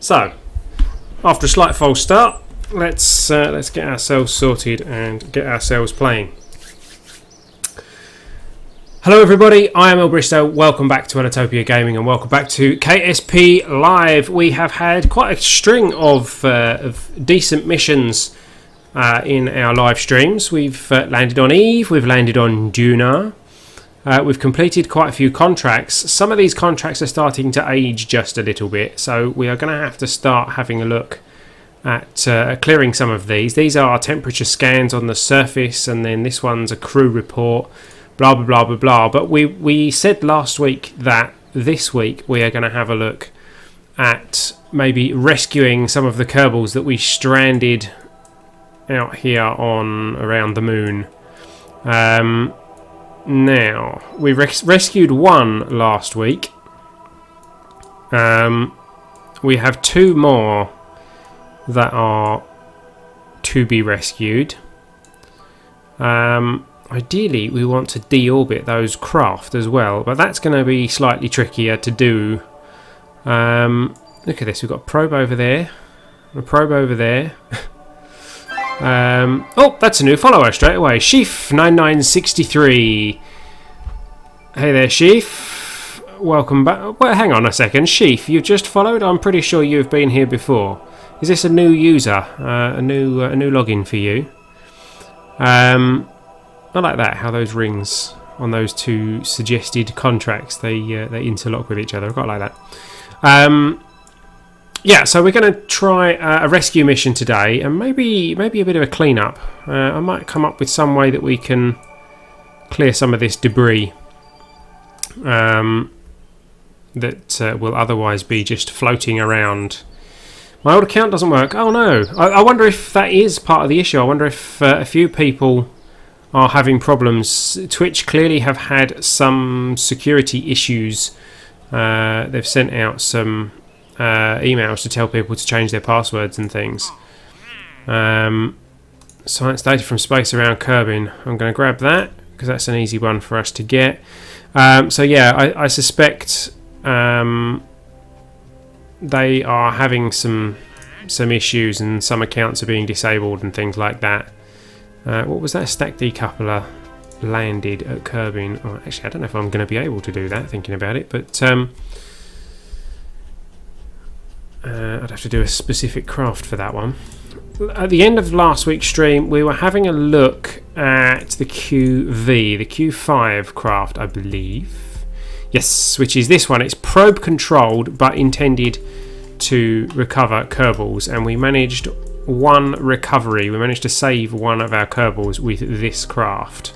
So, after a slight false start, let's get ourselves sorted and get ourselves playing. Hello everybody, I am El Bristow, welcome back to Elitopia Gaming and welcome back to KSP Live. We have had quite a string of decent missions in our live streams. We've landed on Eve, we've landed on Duna, we've completed quite a few contracts. Some of these contracts are starting to age just a little bit, so we are going to have to start having a look at clearing some of these. These are temperature scans on the surface, and then this one's a crew report. Blah blah blah blah blah. But we said last week that this week we are going to have a look at maybe rescuing some of the Kerbals that we stranded out here on around the moon. Now we rescued one last week. We have two more that are to be rescued. Ideally, we want to deorbit those craft as well, but that's going to be slightly trickier to do. Look at this, we've got a probe over there, a probe over there. Oh, that's a new follower straight away. Sheaf9963. Hey there, Sheaf. Welcome back. Well, hang on a second. Sheaf, you've just followed? I'm pretty sure you've been here before. Is this a new user? A new login for you? I like that, how those rings on those two suggested contracts, they interlock with each other. I quite like that. Yeah, so we're going to try a rescue mission today, and maybe a bit of a clean-up. I might come up with some way that we can clear some of this debris that will otherwise be just floating around. My old account doesn't work. Oh no, I wonder if that is part of the issue. I wonder if a few people are having problems. Twitch clearly have had some security issues. They've sent out some emails to tell people to change their passwords and things. Science data from space around Kerbin. I'm going to grab that because that's an easy one for us to get. So yeah, I suspect they are having some issues and some accounts are being disabled and things like that. What was that? Stack decoupler landed at Kerbin. Oh, actually, I don't know if I'm going to be able to do that, thinking about it, but I'd have to do a specific craft for that one. At the end of last week's stream, we were having a look at the QV, the Q5 craft, I believe. Yes, which is this one. It's probe controlled, but intended to recover Kerbals, and we managed one recovery. We managed to save one of our Kerbals with this craft.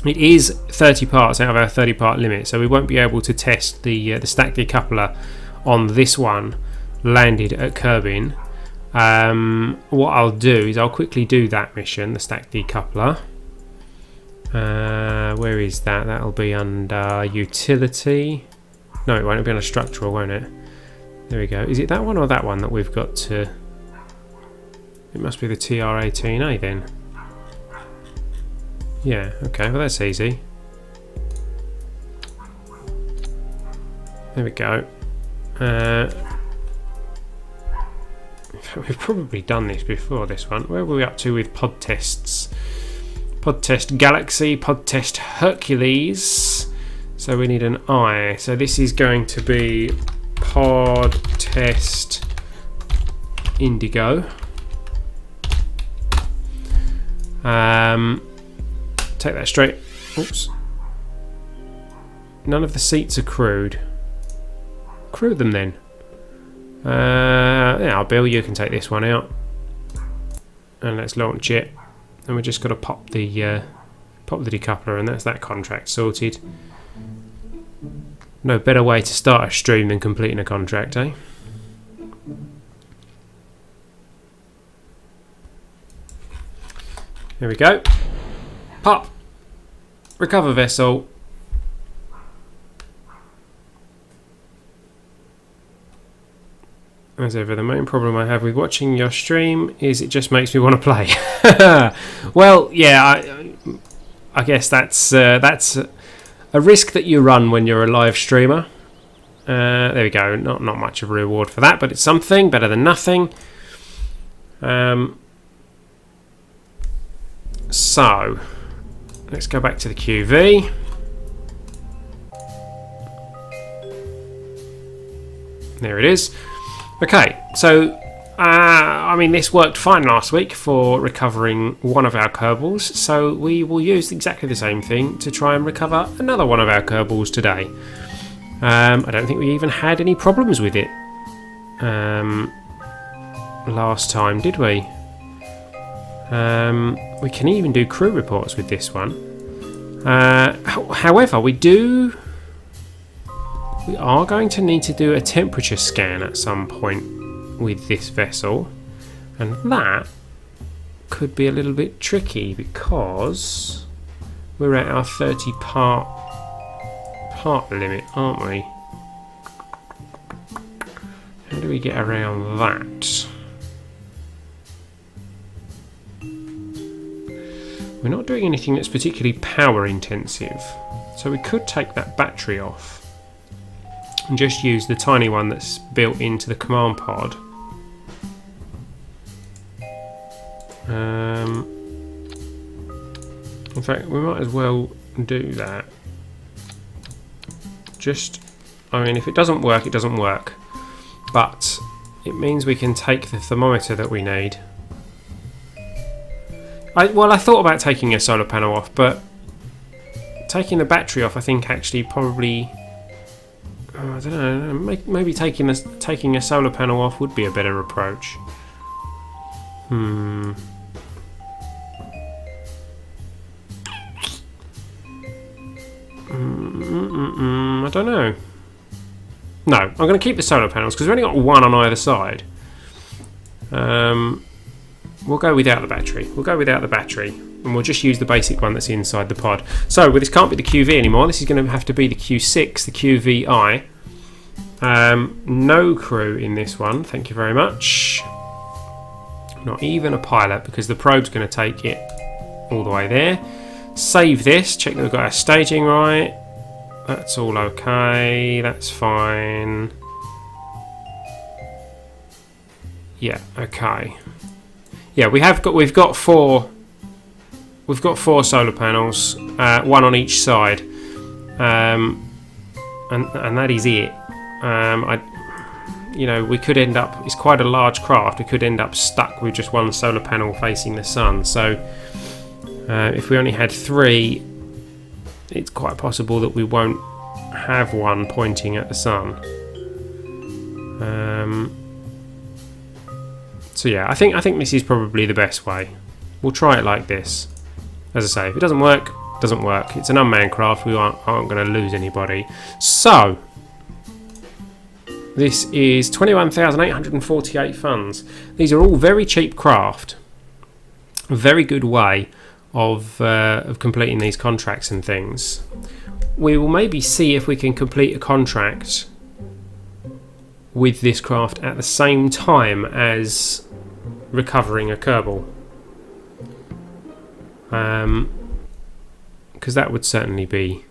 It is 30 parts out of our 30 part limit, so we won't be able to test the stack decoupler on this one landed at Kerbin. What I'll do is I'll quickly do that mission, the stack decoupler. Where is that? That'll be under utility. No, it won't. It'll be under structural, won't it? There we go. Is it that one or that one that we've got to... It must be the TR18A then. Yeah, okay, well that's easy. There we go. We've probably done this before, this one. Where were we up to with pod tests? Pod test Galaxy, pod test Hercules. So we need an I. So this is going to be pod test Indigo. Take that straight. Oops. None of the seats are crewed. Crew them then. Yeah, Bill, you can take this one out. And let's launch it. And we just got to pop the decoupler, and that's that contract sorted. No better way to start a stream than completing a contract, eh? There we go. Pop. Recover vessel. As ever, the main problem I have with watching your stream is it just makes me want to play. Well, yeah, I guess that's a risk that you run when you're a live streamer. There we go. Not much of a reward for that, but it's something better than nothing. So let's go back to the QV. There it is. Okay, so I mean, this worked fine last week for recovering one of our Kerbals, so we will use exactly the same thing to try and recover another one of our Kerbals today. I don't think we even had any problems with it last time, did we? We can even do crew reports with this one. However, we are going to need to do a temperature scan at some point with this vessel, and that could be a little bit tricky because we're at our 30 part limit, aren't we? How do we get around that? We're not doing anything that's particularly power intensive, so we could take that battery off and just use the tiny one that's built into the command pod. In fact, we might as well do that. I mean, if it doesn't work, it doesn't work. But it means we can take the thermometer that we need. I thought about taking a solar panel off, but taking the battery off, I think actually probably... I don't know. Maybe taking a solar panel off would be a better approach. I don't know. No, I'm going to keep the solar panels because we've only got one on either side. We'll go without the battery. And we'll just use the basic one that's inside the pod. So, this can't be the QV anymore. This is going to have to be the Q6, the QVI. No crew in this one, thank you very much. Not even a pilot, because the probe's going to take it all the way there. Save this, check that we've got our staging right. That's all okay, that's fine. Yeah, okay. Yeah, we've got four solar panels, one on each side, and that is it. We could end up, it's quite a large craft, we could end up stuck with just one solar panel facing the sun. So if we only had three, it's quite possible that we won't have one pointing at the sun. So yeah, I think this is probably the best way. We'll try it like this. As I say, if it doesn't work, it doesn't work. It's an unmanned craft, we aren't going to lose anybody. So this is 21,848 funds. These are all very cheap craft. A very good way of completing these contracts and things. We will maybe see if we can complete a contract with this craft at the same time as recovering a Kerbal. Because that would certainly be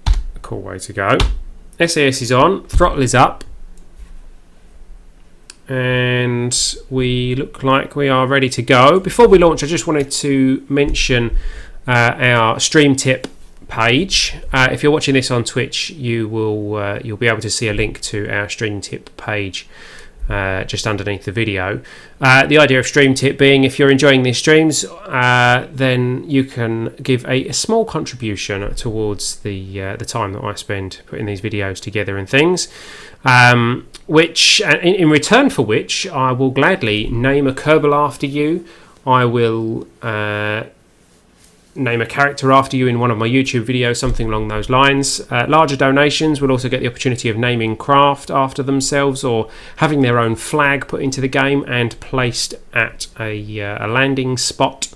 a cool way to go. SAS is on, throttle is up, and we look like we are ready to go. Before we launch, I just wanted to mention our stream tip page. If you're watching this on Twitch, you'll be able to see a link to our stream tip page just underneath the video. The idea of stream tip being, if you're enjoying these streams, then you can give a small contribution towards the time that I spend putting these videos together and things, which in return for which I will gladly name a Kerbal after you. I will name a character after you in one of my YouTube videos, something along those lines. Larger donations will also get the opportunity of naming craft after themselves or having their own flag put into the game and placed at a landing spot.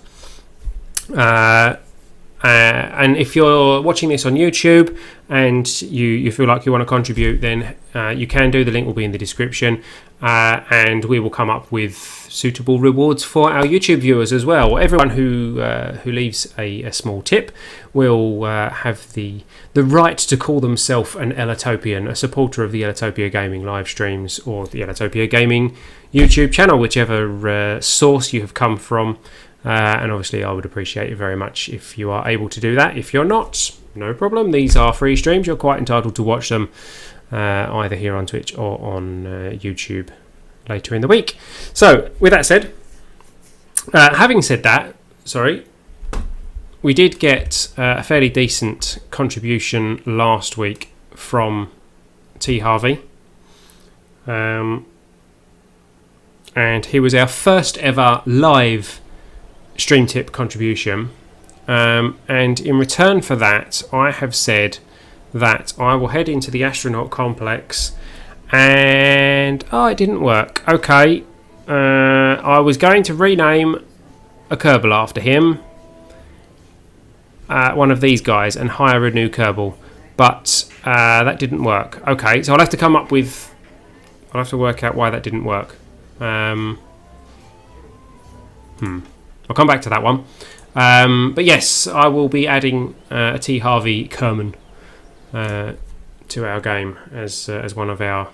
And if you're watching this on YouTube and you feel like you want to contribute, then you can do. The link will be in the description, and we will come up with suitable rewards for our YouTube viewers as well. Everyone who leaves a small tip will have the right to call themselves an Elatopian, a supporter of the Elatopia Gaming live streams or the Elatopia Gaming YouTube channel, whichever source you have come from. And obviously I would appreciate it very much if you are able to do that. If you're not, no problem. These are free streams. You're quite entitled to watch them either here on Twitch or on YouTube later in the week. So with that said, having said that, we did get a fairly decent contribution last week from T. Harvey. And he was our first ever live stream tip contribution, and in return for that I have said that I will head into the astronaut complex, and it didn't work. Okay, I was going to rename a Kerbal after him, one of these guys, and hire a new Kerbal, but that didn't work. Okay, so I'll have to work out why that didn't work. I'll come back to that one. But yes, I will be adding a T. Harvey Kerman to our game as one of our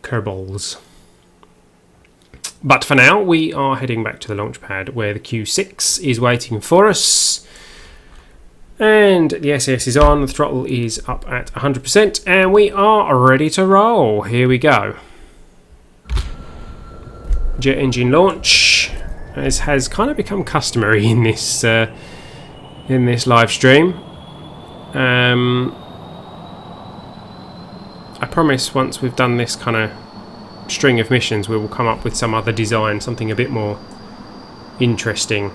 Kerbals. But for now, we are heading back to the launch pad where the Q6 is waiting for us. And the SAS is on, the throttle is up at 100%, and we are ready to roll. Here we go. Jet engine launch. As has kind of become customary in this live stream. I promise once we've done this kind of string of missions, we will come up with some other design, something a bit more interesting.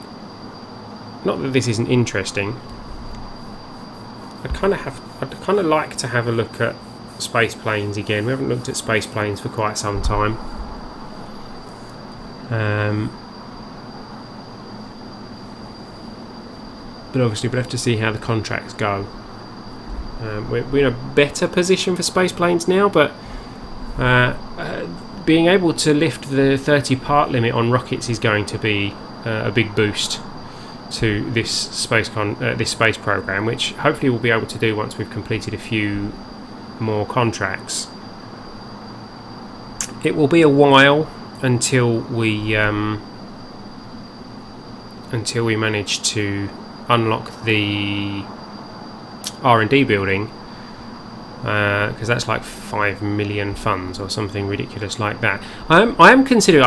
Not that this isn't interesting. I'd kind of like to have a look at space planes again. We haven't looked at space planes for quite some time. But obviously we'll have to see how the contracts go. We're in a better position for space planes now, but being able to lift the 30 part limit on rockets is going to be a big boost to this space program, which hopefully we'll be able to do once we've completed a few more contracts. It will be a while until we manage to unlock the R&D building, because that's like 5 million funds or something ridiculous like that. I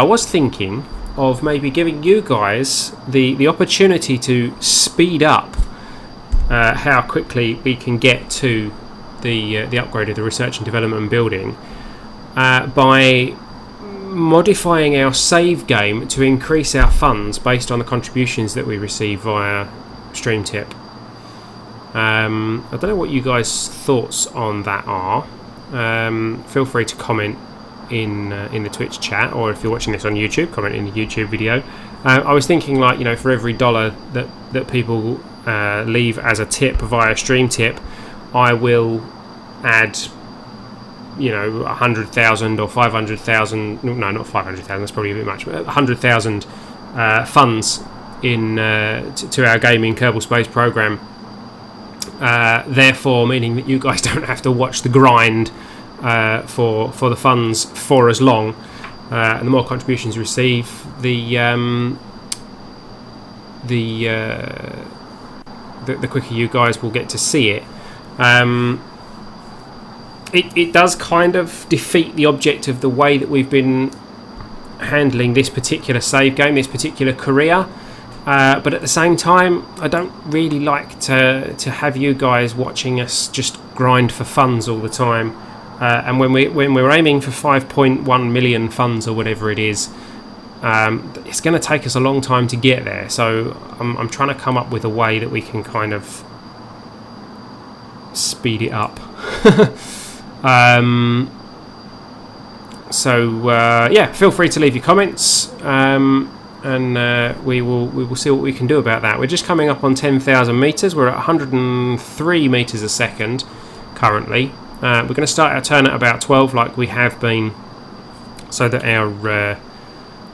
was thinking of maybe giving you guys the opportunity to speed up how quickly we can get to the upgrade of the research and development building by modifying our save game to increase our funds based on the contributions that we receive via stream tip. I don't know what you guys' thoughts on that are. Feel free to comment in the Twitch chat, or if you're watching this on YouTube, comment in the YouTube video. I was thinking, like, for every $1 that people leave as a tip via stream tip, I will add 100,000 or 500,000. No, not 500,000. That's probably a bit much. But 100,000 funds in to our gaming Kerbal Space program. Therefore, meaning that you guys don't have to watch the grind for the funds for as long. And the more contributions you receive, the quicker you guys will get to see it. It does kind of defeat the object of the way that we've been handling this particular save game, this particular career. But at the same time, I don't really like to have you guys watching us just grind for funds all the time. And when we're aiming for 5.1 million funds or whatever it is, it's going to take us a long time to get there. So I'm trying to come up with a way that we can kind of speed it up. Yeah, feel free to leave your comments. and we will see what we can do about that. We're just coming up on 10,000 meters. We're at 103 meters a second currently. We're going to start our turn at about 12, like we have been, so that our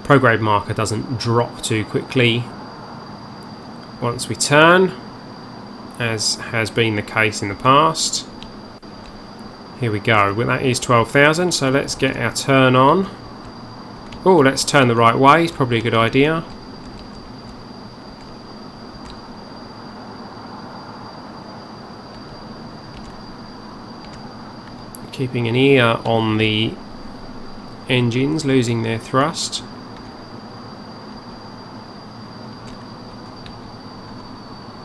prograde marker doesn't drop too quickly once we turn, as has been the case in the past. Here we go. Well, that is 12,000, so let's get our turn on. Oh, let's turn the right way. It's probably a good idea. Keeping an ear on the engines losing their thrust.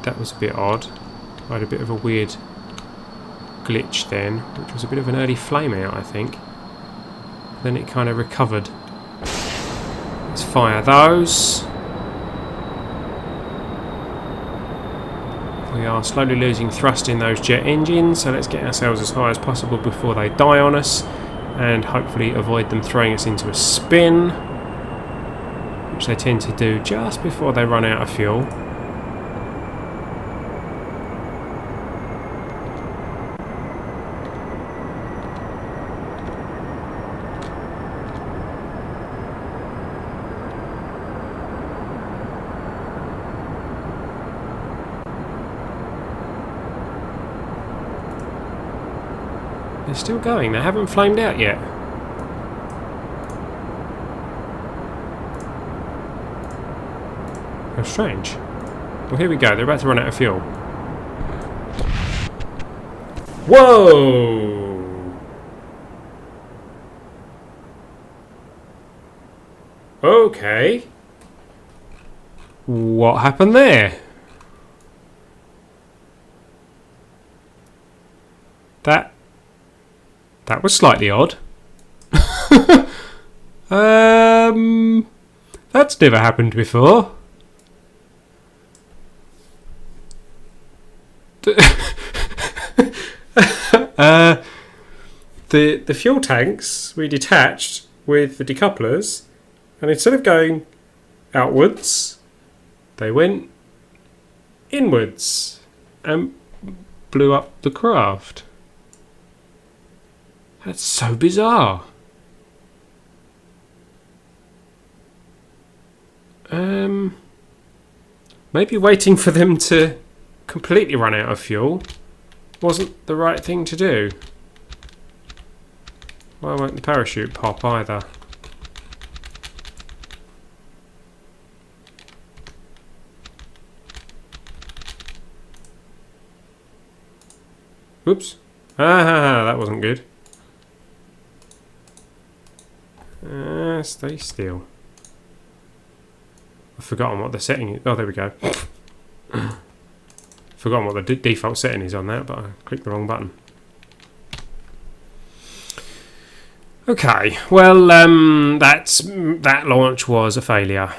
That was a bit odd. I had a bit of a weird glitch then, which was a bit of an early flame out, I think. Then it kind of recovered. Let's fire those. We are slowly losing thrust in those jet engines, so let's get ourselves as high as possible before they die on us, and hopefully avoid them throwing us into a spin, which they tend to do just before they run out of fuel. They're still going, they haven't flamed out yet. How strange. Well, here we go, they're about to run out of fuel. Whoa! Okay. What happened there? That was slightly odd. That's never happened before. The fuel tanks we detached with the decouplers, and instead of going outwards, they went inwards and blew up the craft. That's so bizarre. Maybe waiting for them to completely run out of fuel wasn't the right thing to do. Why won't the parachute pop either? Oops. Ah, that wasn't good. Stay still. I've forgotten what the setting is. Oh, there we go. Forgotten what the default setting is on that, but I clicked the wrong button. Okay, well, that launch was a failure.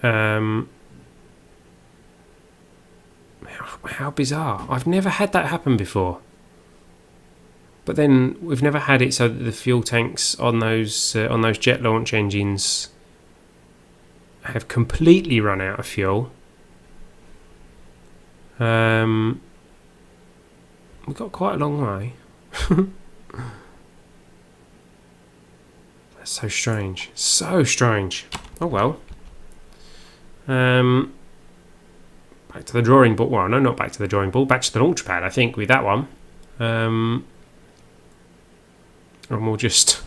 How bizarre. I've never had that happen before. But then we've never had it so that the fuel tanks on those jet launch engines have completely run out of fuel. We've got quite a long way. That's so strange. So strange. Oh well. Back to the drawing board. Well, no, not back to the drawing board. Back to the launch pad, I think, with that one. And we'll just...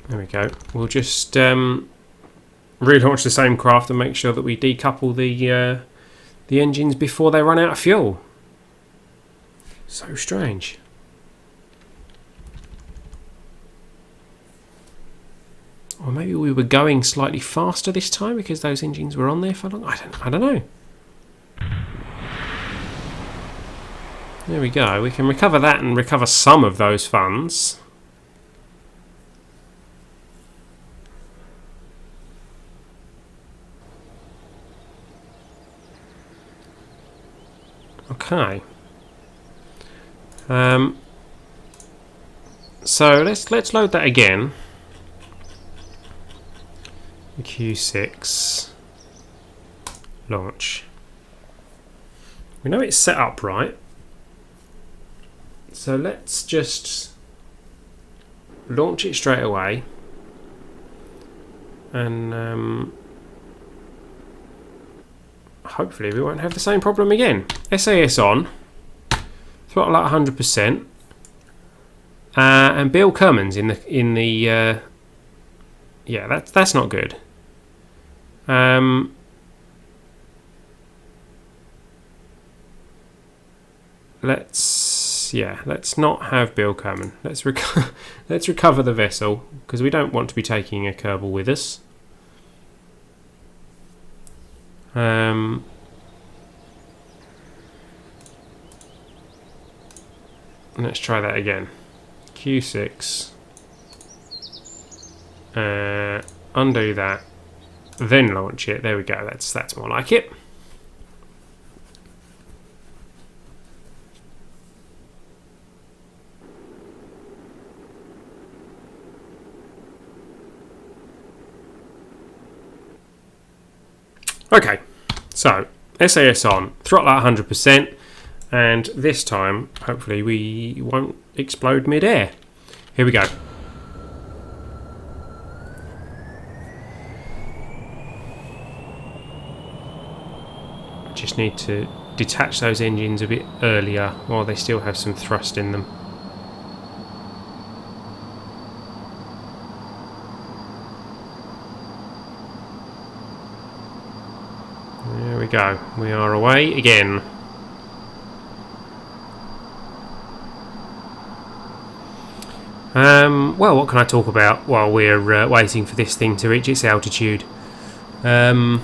There we go. We'll just relaunch the same craft and make sure that we decouple the engines before they run out of fuel. So strange. Or maybe we were going slightly faster this time because those engines were on there for long. I don't know. There we go. We can recover that and recover some of those funds. Okay. So let's load that again. Q6 launch. We know it's set up right, so let's just launch it straight away, and hopefully we won't have the same problem again. SAS on, throttle at 100%, and Bill Cummins in the yeah, that's not good. Let's not have Bill Cummins. Let's recover the vessel, because we don't want to be taking a Kerbal with us. Let's try that again. Q6. Undo that, then launch it. There we go. That's more like it. Okay, so SAS on, throttle at 100%, and this time hopefully we won't explode mid-air. Here we go. Just need to detach those engines a bit earlier while they still have some thrust in them. There we go. We are away again. Well, what can I talk about while we're waiting for this thing to reach its altitude? I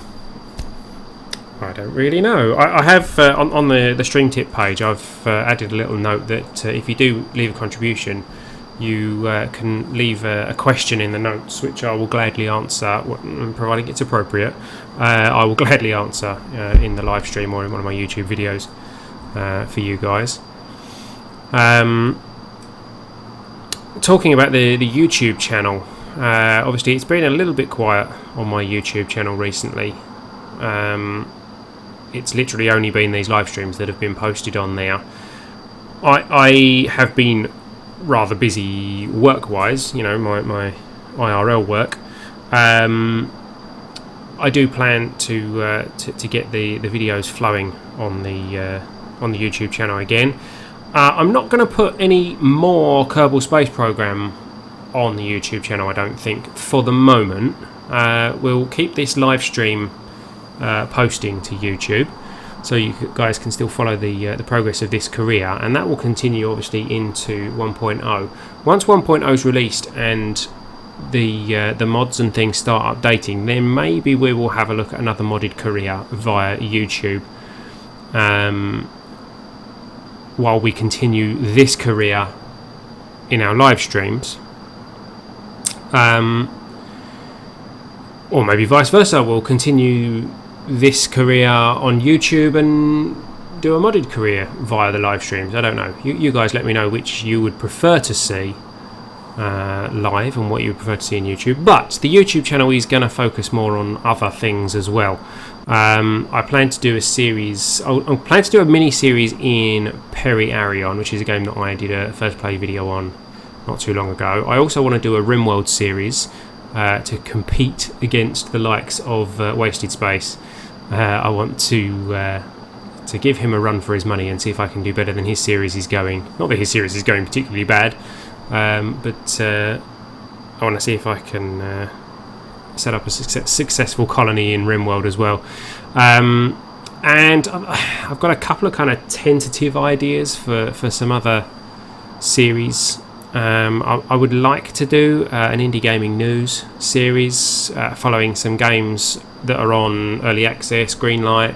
don't really know. I have on the stream tip page, I've added a little note that if you do leave a contribution, you can leave a question in the notes, which I will gladly answer, providing it's appropriate. I will gladly answer in the live stream or in one of my YouTube videos for you guys. Talking about the YouTube channel, obviously it's been a little bit quiet on my YouTube channel recently. It's literally only been these live streams that have been posted on there. I have been rather busy work-wise, you know, my IRL work. I do plan to get the videos flowing on the YouTube channel again. I'm not going to put any more Kerbal Space Program on the YouTube channel, I don't think, for the moment. We'll keep this live stream posting to YouTube, so you guys can still follow the progress of this career, and that will continue obviously into 1.0. Once 1.0 is released and the mods and things start updating, then maybe we will have a look at another modded career via YouTube, while we continue this career in our live streams. Or maybe vice versa, we'll continue this career on YouTube and do a modded career via the live streams. I don't know. You guys let me know which you would prefer to see live and what you would prefer to see on YouTube. But the YouTube channel is going to focus more on other things as well. I plan to do a series. I plan to do a mini series in Perry Arion, which is a game that I did a first play video on not too long ago. I also want to do a RimWorld series to compete against the likes of Wasted Space. I want to give him a run for his money and see if I can do better than his series is going. Not that his series is going particularly bad, but I want to see if I can set up a successful colony in RimWorld as well. And I've got a couple of kind of tentative ideas for some other series. I would like to do an indie gaming news series following some games that are on early access, greenlight,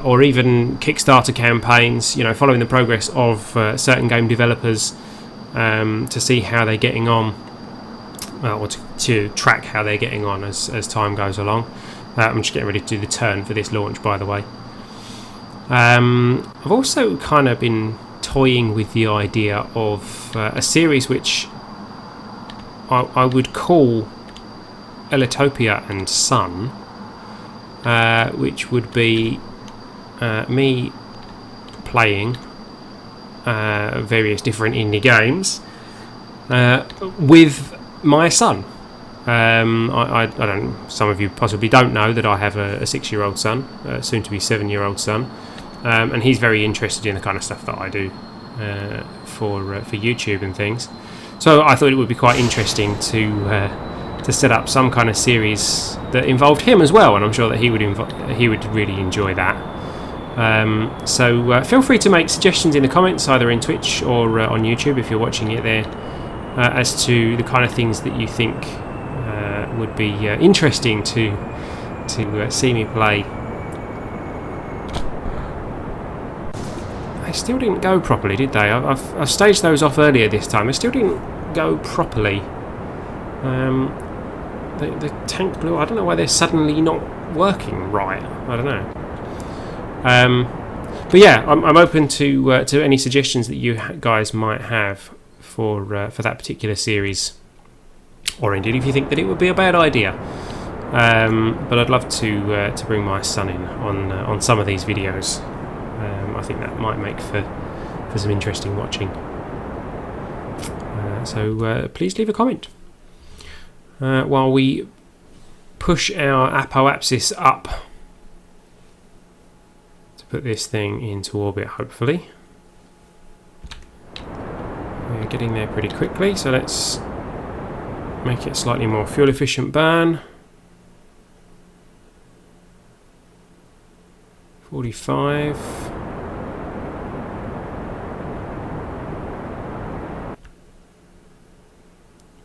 or even Kickstarter campaigns, you know, following the progress of certain game developers to see how they're getting on, or to track how they're getting on as time goes along. I'm just getting ready to do the turn for this launch, by the way. I've also kind of been toying with the idea of a series which I would call Elitopia and Son, which would be me playing various different indie games with my son. I don't. Some of you possibly don't know that I have a 6-year-old son, soon to be 7-year-old son, and he's very interested in the kind of stuff that I do for YouTube and things. So I thought it would be quite interesting to set up some kind of series that involved him as well, and I'm sure that he would really enjoy that. So feel free to make suggestions in the comments, either in Twitch or on YouTube if you're watching it there, as to the kind of things that you think would be interesting to see me play. They still didn't go properly, did they? I've staged those off earlier this time. They still didn't go properly. The tank blew. I don't know why they're suddenly not working right. I don't know. But yeah, I'm open to any suggestions that you guys might have for that particular series, or indeed if you think that it would be a bad idea. But I'd love to bring my son in on some of these videos. I think that might make for some interesting watching. So please leave a comment while we push our apoapsis up to put this thing into orbit, hopefully. We're getting there pretty quickly, so let's make it slightly more fuel efficient burn. 45.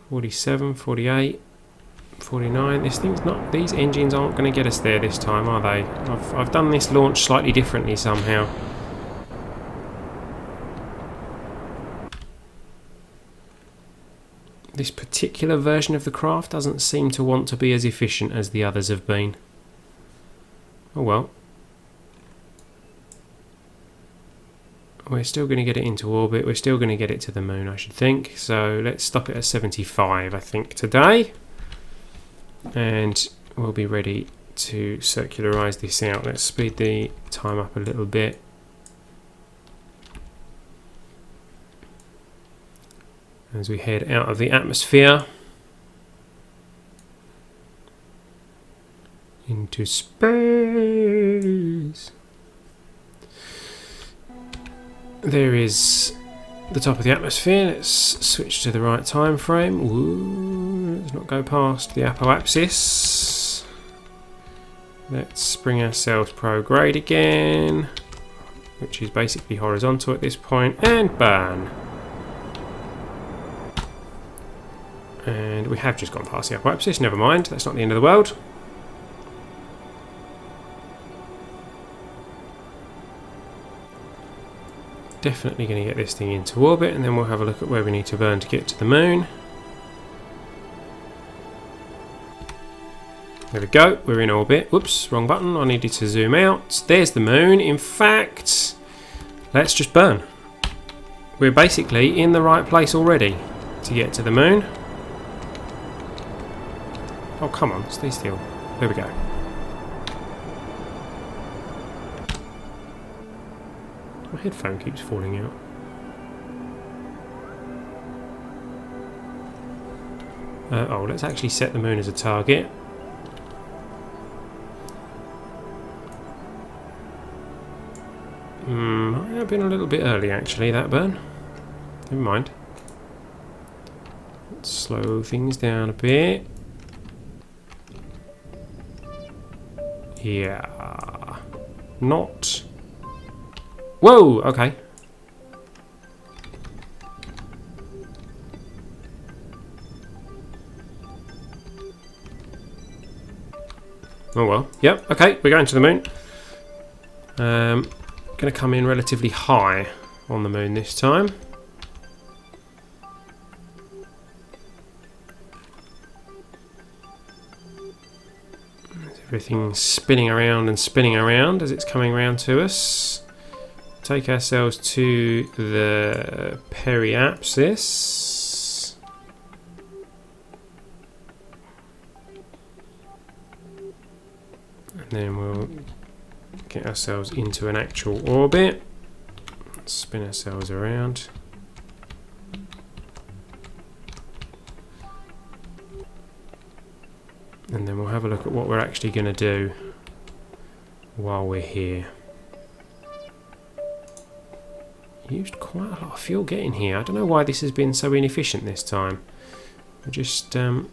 47, 48, 49. These engines aren't going to get us there this time, are they? I've done this launch slightly differently somehow. This particular version of the craft doesn't seem to want to be as efficient as the others have been. Oh well. We're still going to get it into orbit. We're still going to get it to the moon, I should think. So let's stop it at 75, I think, today. And we'll be ready to circularize this out. Let's speed the time up a little bit. As we head out of the atmosphere into space. There is the top of the atmosphere. Let's switch to the right time frame. Ooh, let's not go past the apoapsis. Let's bring ourselves prograde again, which is basically horizontal at this point, and burn. And we have just gone past the apoapsis. Never mind, that's not the end of the world. Definitely going to get this thing into orbit, and then we'll have a look at where we need to burn to get to the moon. There we go, we're in orbit. Whoops, wrong button, I needed to zoom out. There's the moon. In fact, let's just burn. We're basically in the right place already to get to the moon. Oh, come on, stay still. There we go. My headphone keeps falling out. Oh, let's actually set the moon as a target. Might have been a little bit early actually, that burn. Never mind. Let's slow things down a bit. Yeah. Not... Whoa! Okay. Oh well. Yep, okay, we're going to the moon. Going to come in relatively high on the moon this time. Everything's spinning around and spinning around as it's coming around to us. take ourselves to the periapsis. And then we'll get ourselves into an actual orbit. Spin ourselves around. And then we'll have a look at what we're actually going to do while we're here. Used quite a lot of fuel getting here. I don't know why this has been so inefficient this time. I just not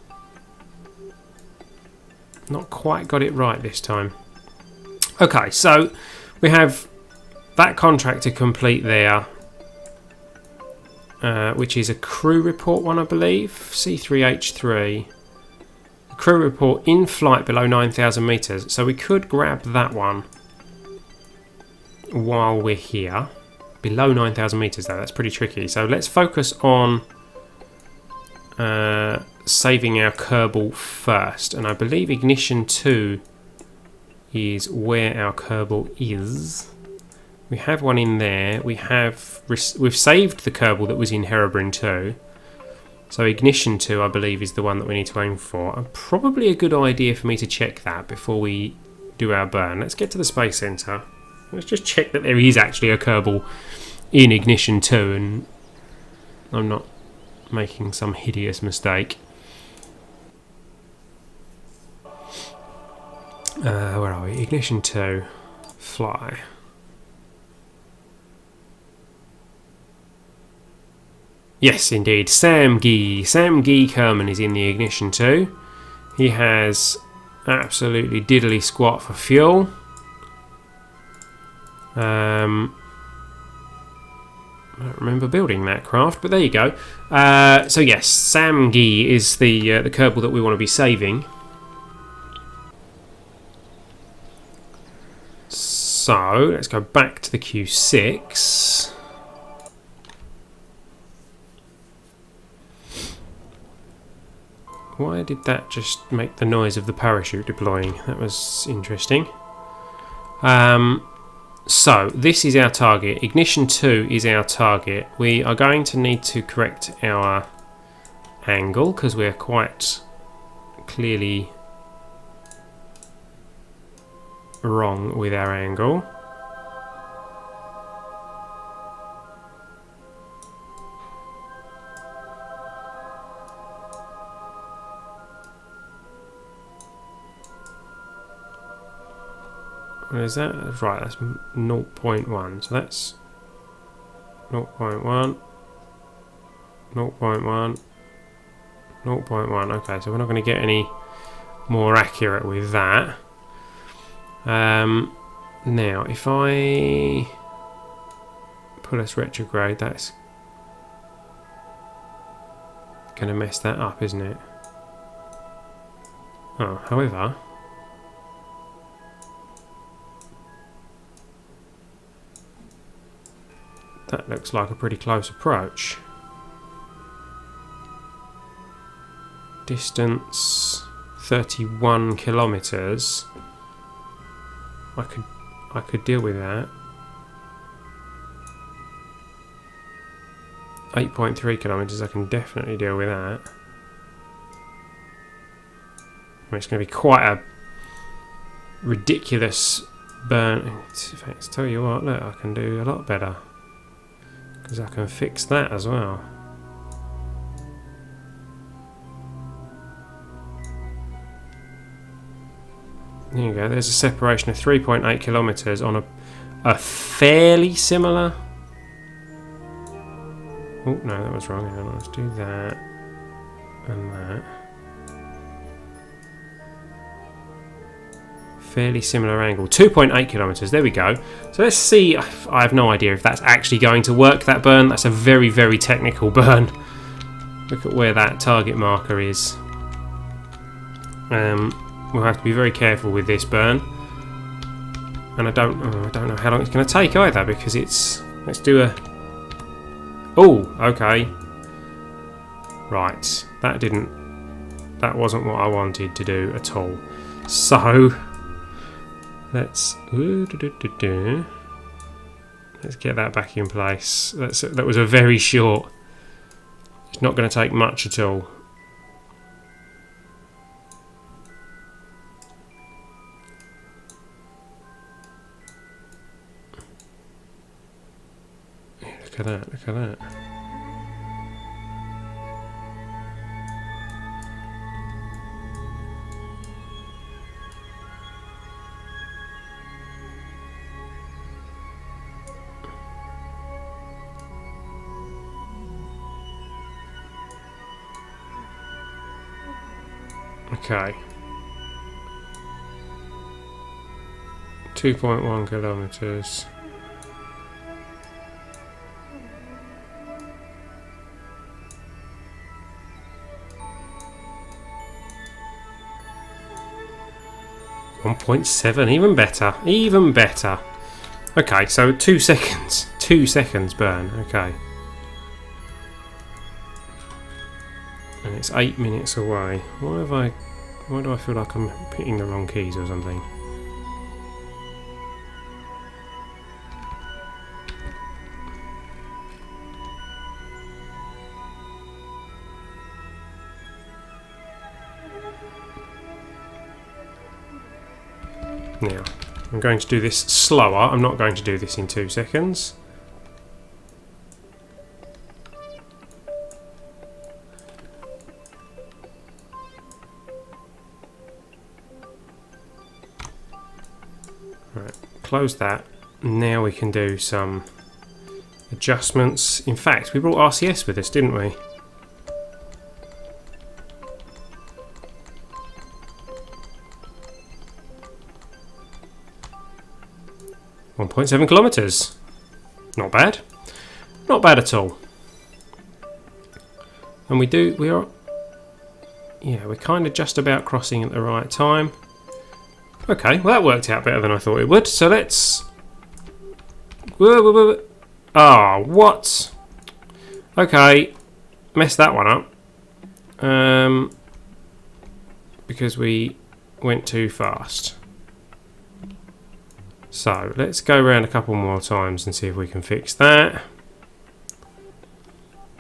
quite got it right this time. Okay, so we have that contract to complete there, which is a crew report one, I believe. C3H3. A crew report in flight below 9,000 meters. So we could grab that one while we're here. Below 9,000 meters though, that's pretty tricky. So let's focus on saving our Kerbal first. And I believe Ignition 2 is where our Kerbal is. We have one in there. We've saved the Kerbal that was in Herobrine 2. So Ignition 2 I believe is the one that we need to aim for. Probably a good idea for me to check that before we do our burn. Let's get to the Space Center. Let's just check that there is actually a Kerbal in Ignition 2 and I'm not making some hideous mistake. Where are we? Ignition 2. Fly. Yes, indeed. Sam Gee Kerman is in the Ignition 2. He has absolutely diddly squat for fuel. I don't remember building that craft, but there you go. So yes, Sam Gee is the Kerbal that we want to be saving. So let's go back to the Q6. Why did that just make the noise of the parachute deploying? That was interesting. So this is our target. Ignition 2 is our target. We are going to need to correct our angle because we're quite clearly wrong with our angle. What is that? Right, that's 0.1. So that's 0.1, 0.1, 0.1. Okay, so we're not going to get any more accurate with that. Now, if I put us retrograde, that's going to mess that up, isn't it? Oh, however, that looks like a pretty close approach. Distance 31 kilometers. I could deal with that. 8.3 kilometers. I can definitely deal with that. I mean, it's going to be quite a ridiculous burn. In fact, tell you what, look, I can do a lot better because I can fix that as well. There you go, there's a separation of 3.8 kilometers on a fairly similar... Oh, no, that was wrong. Hang on, let's do that and that. Fairly similar angle. 2.8 kilometers, there we go. So let's see. I have no idea if that's actually going to work, that burn. That's a very, very technical burn. Look at where that target marker is. We'll have to be very careful with this burn, and I don't know how long it's going to take either because it's. Let's do a. Oh, okay. Right, that wasn't what I wanted to do at all. So let's Let's get that back in place. That was a very short. It's not going to take much at all. Look at that, look at that. Okay. 2.1 kilometers. .7, even better, even better. Okay, so 2 seconds. 2 seconds burn, okay. And it's 8 minutes away. Why do I feel like I'm hitting the wrong keys or something? Now, I'm going to do this slower. I'm not going to do this in 2 seconds. Right, close that. Now we can do some adjustments. In fact, we brought RCS with us, didn't we? .7 kilometers. Not bad. Not bad at all. And we're kind of just about crossing at the right time. Okay, well that worked out better than I thought it would. So let's... Ah, what? Okay, messed that one up. Because we went too fast. So let's go around a couple more times and see if we can fix that.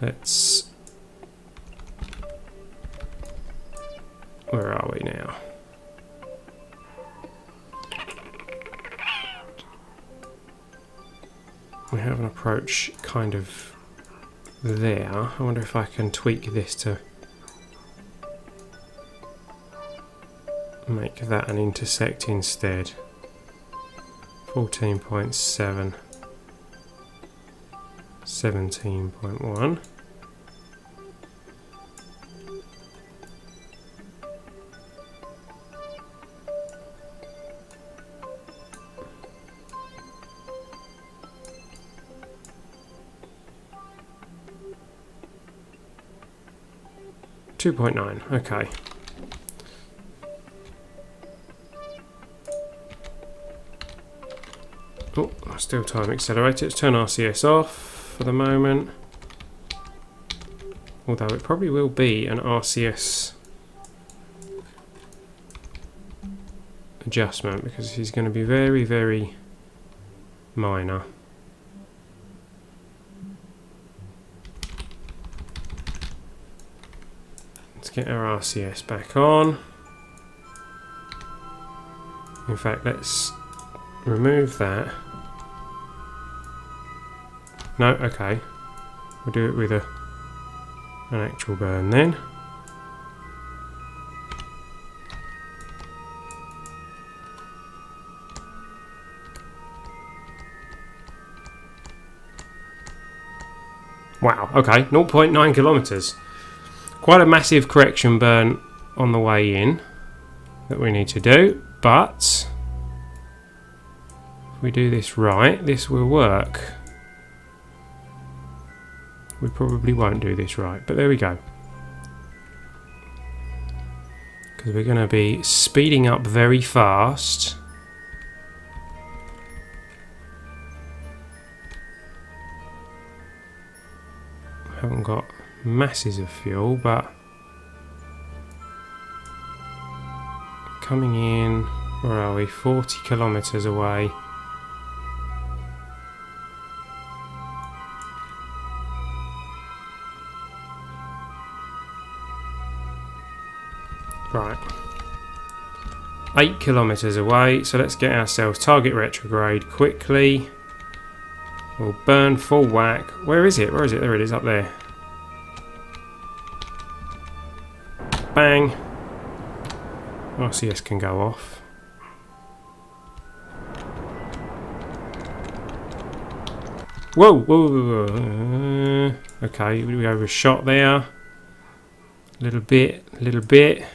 Let's... Where are we now? We have an approach kind of there. I wonder if I can tweak this to make that an intersect instead. 14.7, 17.1. .9, okay. Oh, still time accelerator. Let's turn RCS off for the moment. Although it probably will be an RCS adjustment because he's going to be very, very minor. Let's get our RCS back on. In fact, let's remove that. No, okay. We'll do it with an actual burn then. Wow, okay, 0.9 kilometers. Quite a massive correction burn on the way in that we need to do, but if we do this right, this will work. We probably won't do this right, but there we go. Because we're going to be speeding up very fast. Haven't got masses of fuel, but coming in, where are we? 40 kilometers away. Right. 8 kilometres away, so let's get ourselves target retrograde quickly. We'll burn full whack. Where is it? Where is it? There it is, up there. Bang. RCS can go off. Whoa, whoa, whoa, whoa. Okay, we overshot there. A little bit, a little bit.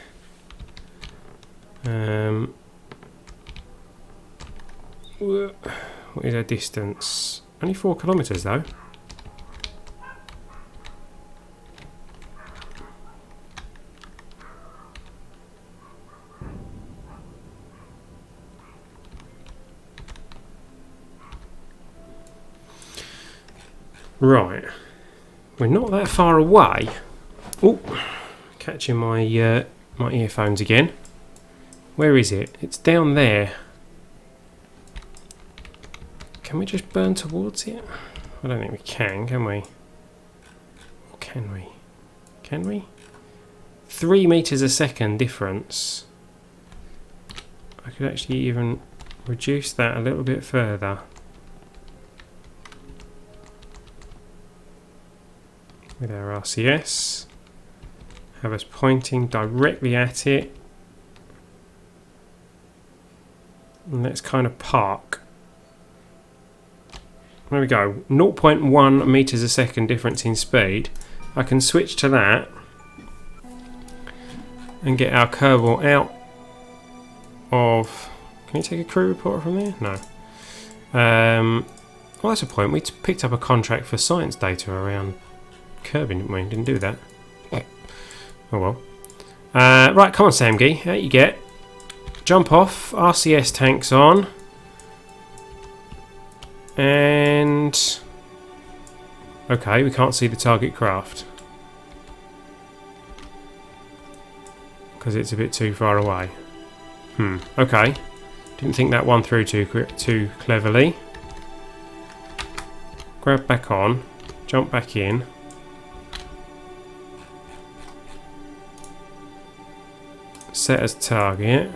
What is our distance? Only 4 kilometres though. Right, we're not that far away. Oh, catching my my earphones again. Where is it? It's down there. Can we just burn towards it? I don't think we can we? Or can we? Can we? 3 meters a second difference. I could actually even reduce that a little bit further. With our RCS, have us pointing directly at it, and let's kind of park. There we go, 0.1 meters a second difference in speed. I can switch to that and get our Kerbal out of... Can you take a crew reporter from there? No. Well, that's a point. We picked up a contract for science data around Kerbin, didn't we? Didn't do that. Oh well. Right, come on, Samgi. Out you get. Jump off. RCS tanks on. And... Okay, we can't see the target craft. Because it's a bit too far away. Okay. Didn't think that one through too cleverly. Grab back on. Jump back in. Set as target.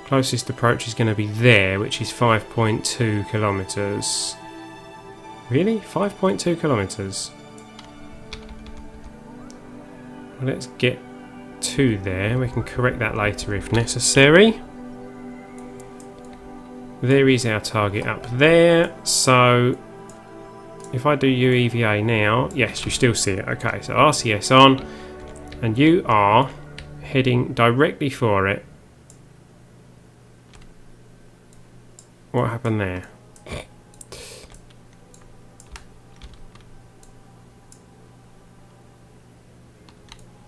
Closest approach is going to be there, which is 5.2 kilometres. Really? 5.2 kilometres? Well, let's get to there. We can correct that later if necessary. There is our target up there. So if I do UEVA now, yes, you still see it. Okay, so RCS on. And you are heading directly for it. What happened there?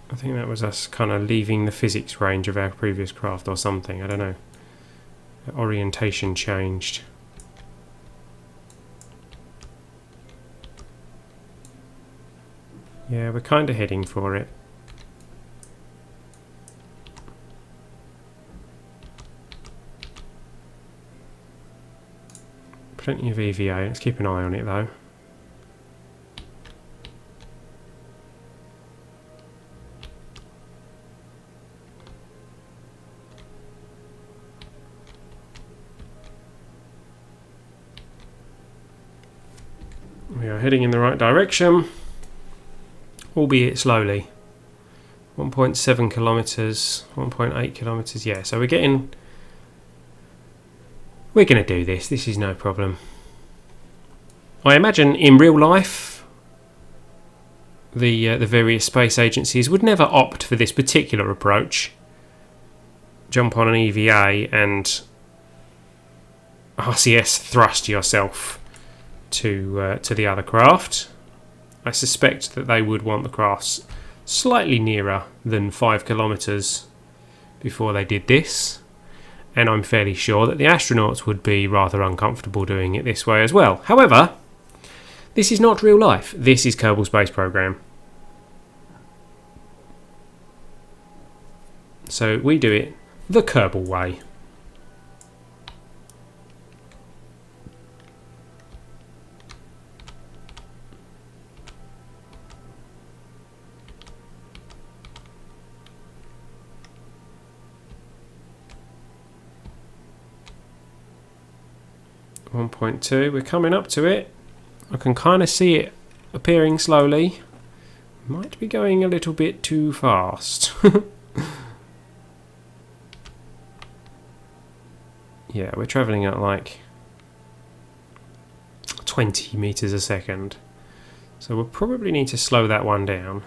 I think that was us kind of leaving the physics range of our previous craft or something. I don't know. The orientation changed. Yeah, we're kind of heading for it. Plenty of EVA. Let's keep an eye on it though. We are heading in the right direction, albeit slowly. 1.7 kilometres, 1.8 kilometres, yeah, so we're going to do this. This is no problem. I imagine in real life the various space agencies would never opt for this particular approach. Jump on an EVA and RCS thrust yourself to the other craft. I suspect that they would want the crafts slightly nearer than 5 kilometres before they did this. And I'm fairly sure that the astronauts would be rather uncomfortable doing it this way as well. However, this is not real life. This is Kerbal Space Program. So we do it the Kerbal way. 1.2. We're coming up to it. I can kind of see it appearing slowly. Might be going a little bit too fast. Yeah, we're travelling at like 20 meters a second. So we'll probably need to slow that one down.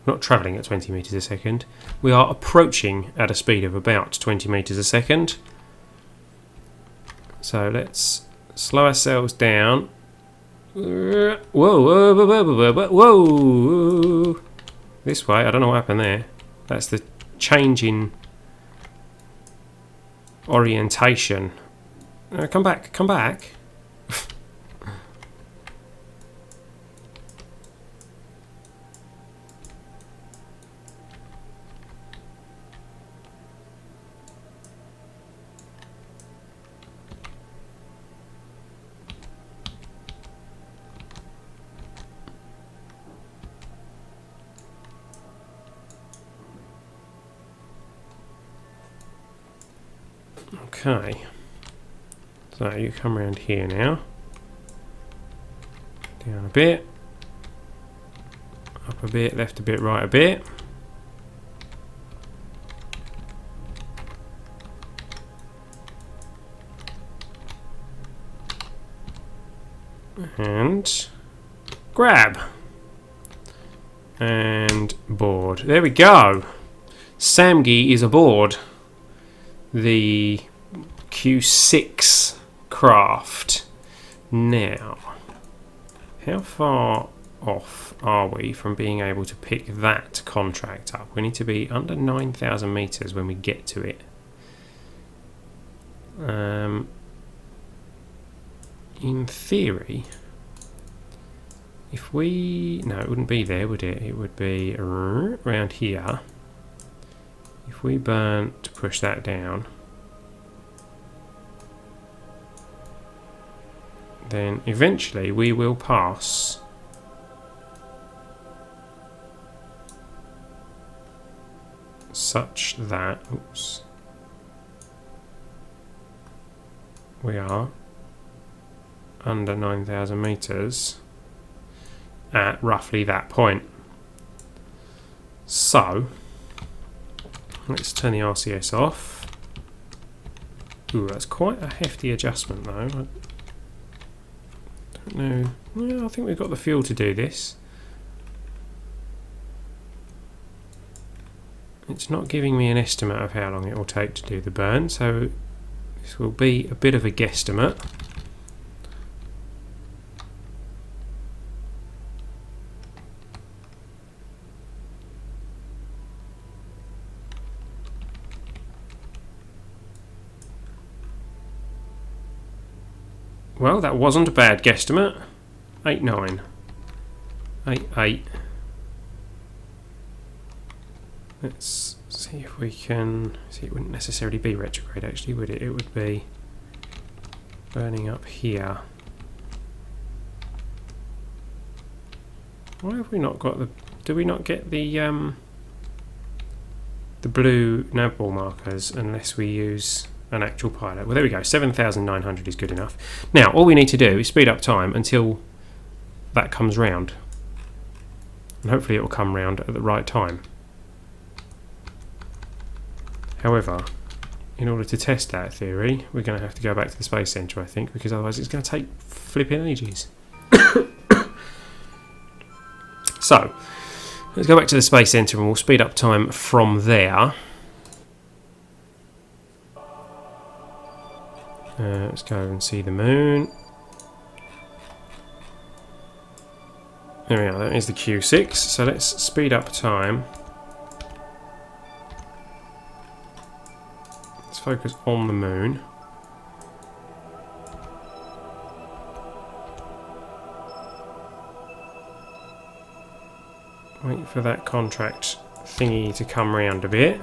Not travelling at 20 meters a second. We are approaching at a speed of about 20 meters a second. So let's slow ourselves down. Whoa, whoa, whoa, whoa, whoa, whoa. This way, I don't know what happened there. That's the change in orientation. Come back, come back. Okay, so you come around here now, down a bit, up a bit, left a bit, right a bit. And grab. And board. There we go. Samgi is aboard the Q6 craft. Now, how far off are we from being able to pick that contract up? We need to be under 9,000 meters when we get to it. In theory, if we... No, it wouldn't be there, would it? It would be around here. If we burn to push that down, then eventually we will pass such that, oops, we are under 9,000 meters at roughly that point. So let's turn the RCS off. Ooh, that's quite a hefty adjustment though. I don't know. Well, I think we've got the fuel to do this. It's not giving me an estimate of how long it will take to do the burn, so this will be a bit of a guesstimate. Well, that wasn't a bad guesstimate. 8.9. 8.8. Let's see if we can... See, it wouldn't necessarily be retrograde actually, would it? It would be burning up here. Why have we not got the... Do we not get the blue nav-ball markers unless we use an actual pilot? Well, there we go. 7,900 is good enough. Now, all we need to do is speed up time until that comes round. And hopefully it will come round at the right time. However, in order to test that theory, we're going to have to go back to the Space Centre, I think, because otherwise it's going to take flipping ages. So, let's go back to the Space Centre and we'll speed up time from there. Let's go and see the moon. There we are, that is the Q6. So let's speed up time. Let's focus on the moon. Wait for that contract thingy to come round a bit.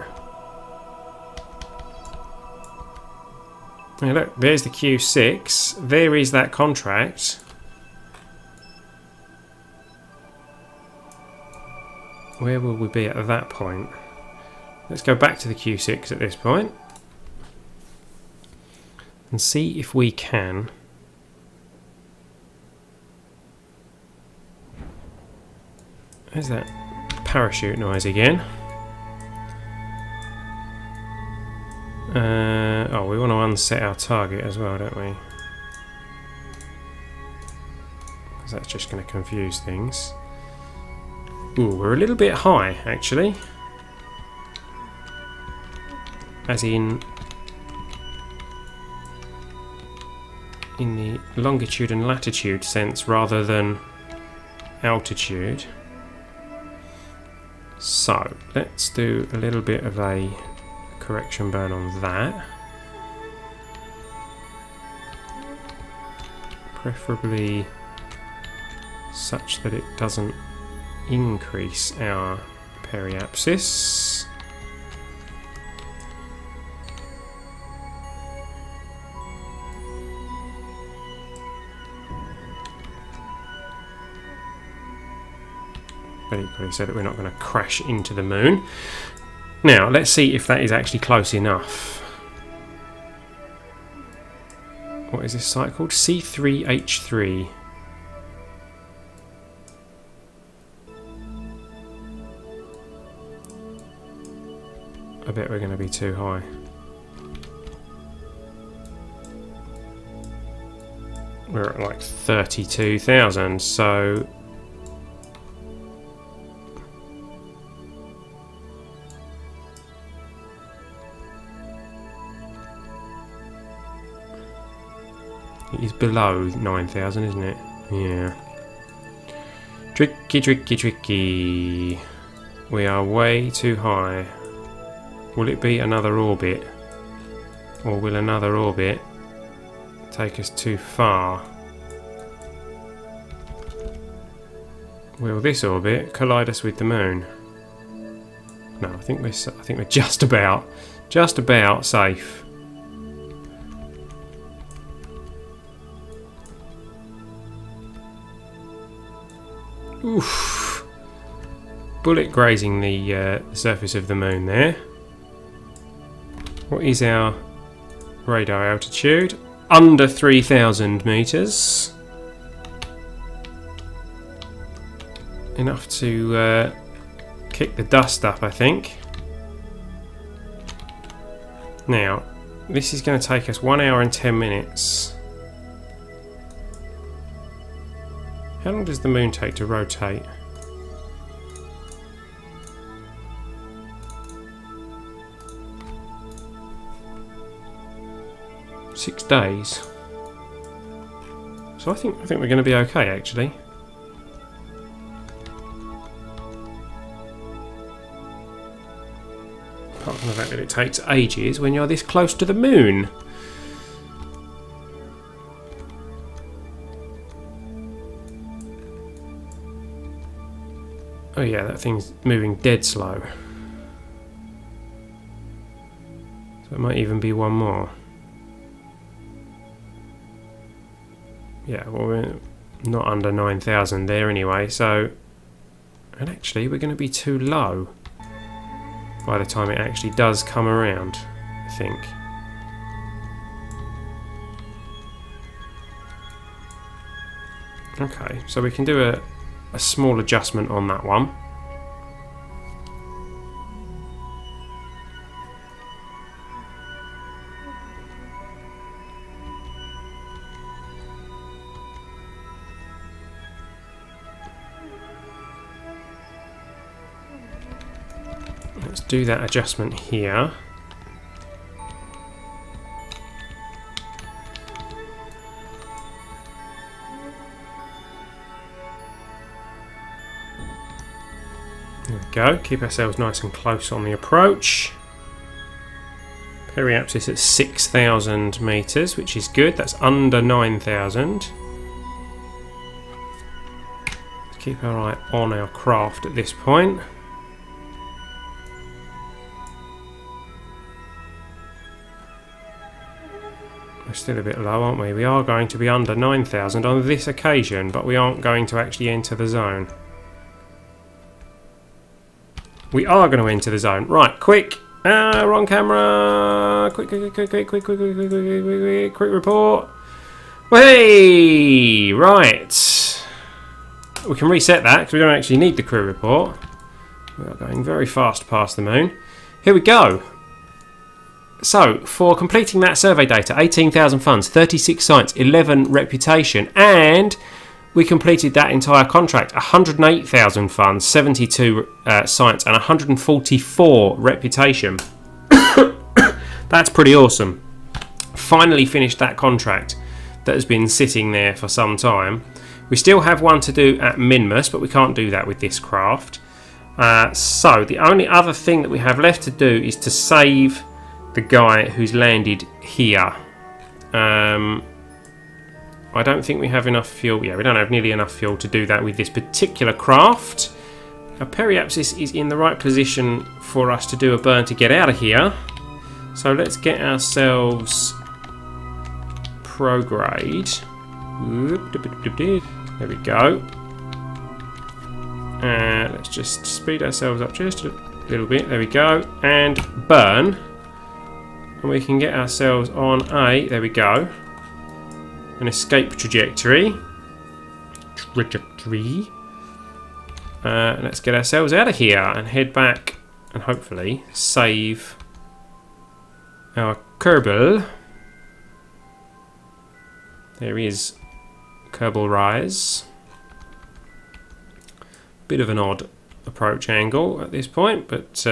Now look, there's the Q6. There is that contract. Where will we be at that point? Let's go back to the Q6 at this point. and see if we can there's that parachute noise again. Oh, we want to unset our target as well, don't we? Because that's just going to confuse things. Ooh, we're a little bit high, actually. As in the longitude and latitude sense rather than altitude. So, let's do a little bit of a correction burn on that. Preferably such that it doesn't increase our periapsis. But equally so that we're not going to crash into the moon. Now, let's see if that is actually close enough. What is this site called? C3H3. I bet we're going to be too high. We're at like 32,000, so... It is below 9,000, isn't it? Yeah. Tricky, tricky, tricky. We are way too high. Will it be another orbit? Or will another orbit take us too far? Will this orbit collide us with the moon? No, I think we're just about safe. Oof. Bullet grazing the surface of the moon there. What is our radar altitude? Under 3,000 meters. Enough to kick the dust up, I think. Now, this is going to take us 1 hour and 10 minutes. How long does the moon take to rotate? Six days. So I think we're going to be okay, actually. Apart from the fact that it takes ages when you're this close to the moon. Oh yeah, that thing's moving dead slow. So it might even be one more. Yeah, well, we're not under 9,000 there anyway, so... And actually, we're going to be too low by the time it actually does come around, I think. Okay, so we can do a small adjustment on that one. Let's do that adjustment here. There we go, keep ourselves nice and close on the approach. Periapsis at 6,000 meters, which is good. That's under 9,000. Let's keep our eye on our craft at this point. We're still a bit low, aren't we? We are going to be under 9,000 on this occasion, but we aren't going to actually enter the zone. We are going to enter the zone. Right, quick. Wrong camera. Quick report. Hey, right. We can reset that because we don't actually need the crew report. We are going very fast past the moon. Here we go. So, for completing that survey data, 18,000 funds, 36 sites, 11 reputation, and we completed that entire contract, 108,000 funds, 72 sites, and 144 reputation. That's pretty awesome. Finally finished that contract that has been sitting there for some time. We still have one to do at Minmus, but we can't do that with this craft. So the only other thing that we have left to do is to save the guy who's landed here. I don't think we have enough fuel. Yeah, we don't have nearly enough fuel to do that with this particular craft. Our periapsis is in the right position for us to do a burn to get out of here. So let's get ourselves prograde. There we go. Let's just speed ourselves up just a little bit. There we go. And burn. And we can get ourselves on a, there we go, an escape trajectory. Let's get ourselves out of here and head back and hopefully save our Kerbal. There is Kerbal Rise. Bit of an odd approach angle at this point, but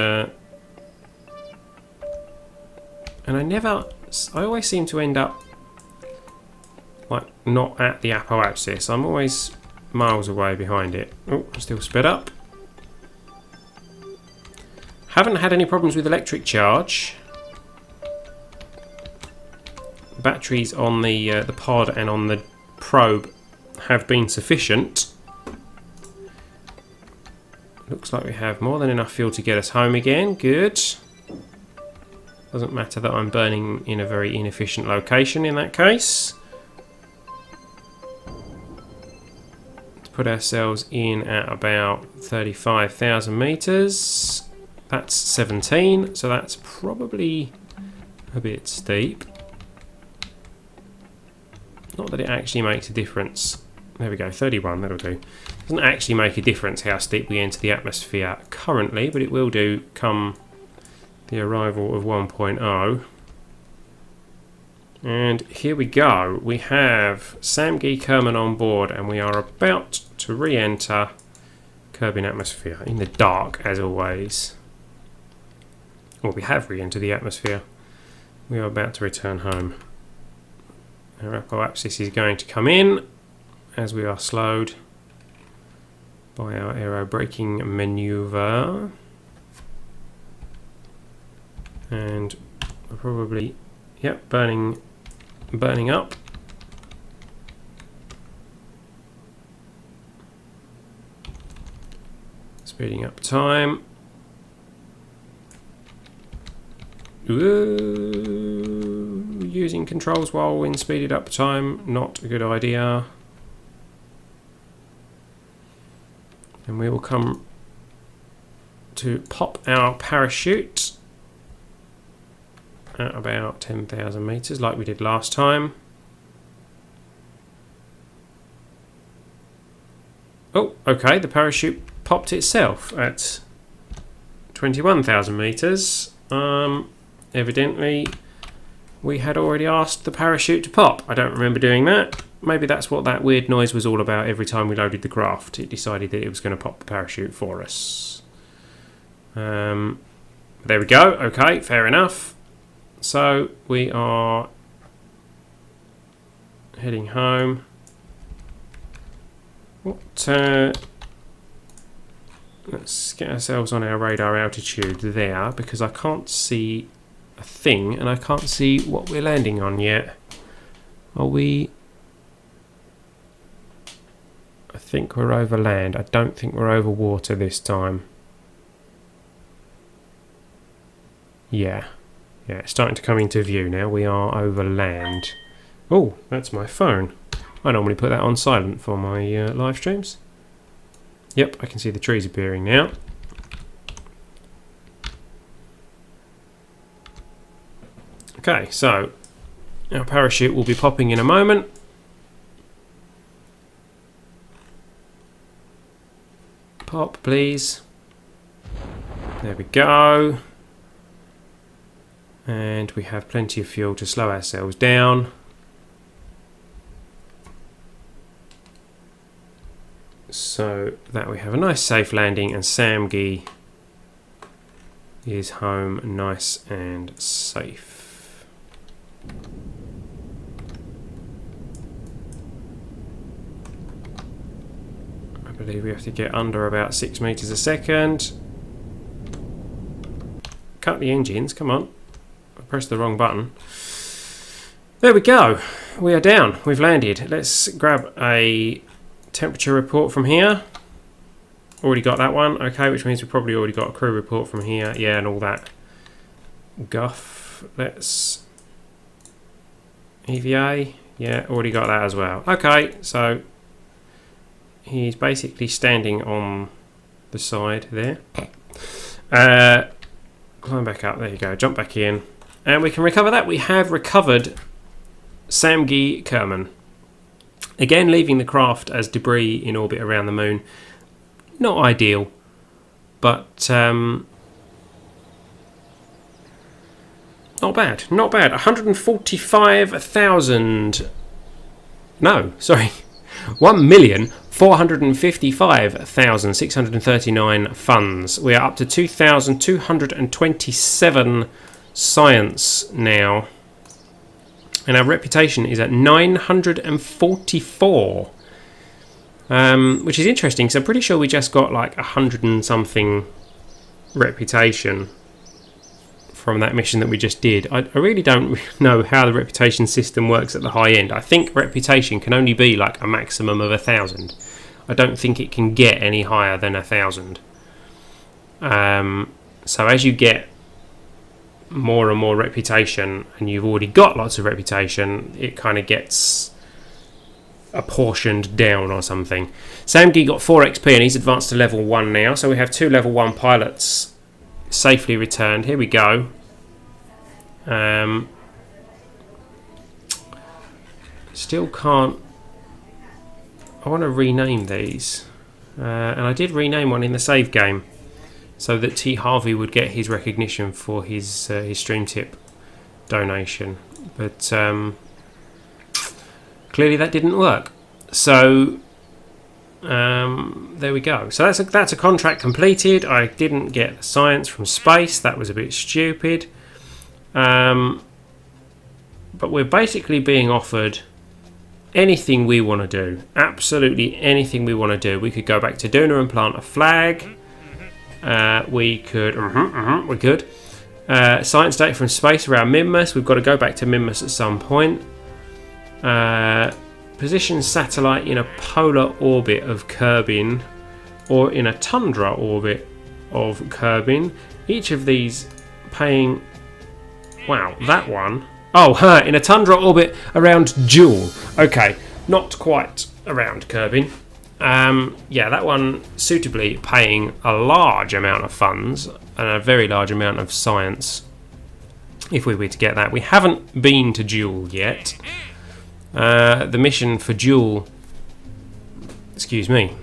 and I always seem to end up like not at the apoapsis. I'm always miles away behind it. Oh, I'm still sped up. Haven't had any problems with electric charge. Batteries on the pod and on the probe have been sufficient. Looks like we have more than enough fuel to get us home again. Good. Doesn't matter that I'm burning in a very inefficient location in that case. Let's put ourselves in at about 35,000 meters. That's 17, so that's probably a bit steep. Not that it actually makes a difference. There we go, 31, that'll do. Doesn't actually make a difference how steep we enter the atmosphere currently, but it will do come the arrival of 1.0. And here we go. We have Samgi Kerman on board, and we are about to re-enter Kerbin atmosphere in the dark, as always. Well, we have re-entered the atmosphere. We are about to return home. Our apoapsis is going to come in as we are slowed by our aero braking maneuver. And we're probably, yep, burning up. Speeding up time. Ooh, using controls while in speeded up time, not a good idea. And we will come to pop our parachute at about 10,000 meters like we did last time. Oh, okay, the parachute popped itself at 21,000 meters. Evidently we had already asked the parachute to pop. I don't remember doing that. Maybe that's what that weird noise was all about every time we loaded the craft. It decided that it was going to pop the parachute for us. There we go. Okay, fair enough. So we are heading home. Let's get ourselves on our radar altitude there, because I can't see a thing and I can't see what we're landing on yet. Are we? I think we're over land. I don't think we're over water this time. Yeah, it's starting to come into view now. We are over land. Oh, that's my phone. I normally put that on silent for my live streams. Yep, I can see the trees appearing now. Okay, so our parachute will be popping in a moment. Pop, please. There we go. And we have plenty of fuel to slow ourselves down. So that we have a nice safe landing, and Samgi is home nice and safe. I believe we have to get under about 6 meters a second. Cut the engines, come on. I pressed the wrong button. There we go. We are down. We've landed. Let's grab a temperature report from here. Already got that one. Okay, which means we've probably already got a crew report from here. Yeah, and all that guff. Let's... EVA. Yeah, already got that as well. Okay, so he's basically standing on the side there. Climb back up. There you go. Jump back in. And we can recover that. We have recovered Samgi Kerman. Again, leaving the craft as debris in orbit around the moon. Not ideal, but not bad. Not bad. 145,000. No, sorry. 1,455,639 funds. We are up to 2,227 science now. And our reputation is at 944. Which is interesting, because I'm pretty sure we just got like 100 and something reputation from that mission that we just did. I really don't know how the reputation system works at the high end. I think reputation can only be like a maximum of 1,000. I don't think it can get any higher than 1,000. So as you get more and more reputation, and you've already got lots of reputation, it kind of gets apportioned down or something. Samgi got 4 XP and he's advanced to level 1 now, so we have 2 level 1 pilots safely returned. Here we go. Still can't... I want to rename these, and I did rename one in the save game so that T. Harvey would get his recognition for his stream tip donation, but clearly that didn't work. So there we go. So that's a contract completed. I didn't get science from space. That was a bit stupid. But we're basically being offered anything we want to do. Absolutely anything we want to do. We could go back to Duna and plant a flag. We could. We could. Science data from space around Minmus. We've got to go back to Minmus at some point. Position satellite in a polar orbit of Kerbin, or in a tundra orbit of Kerbin. Each of these paying... Wow, that one... Oh, in a tundra orbit around Joule. Okay, not quite around Kerbin. Yeah, that one suitably paying a large amount of funds and a very large amount of science if we were to get that. We haven't been to Joule yet. The mission for Joule, excuse me,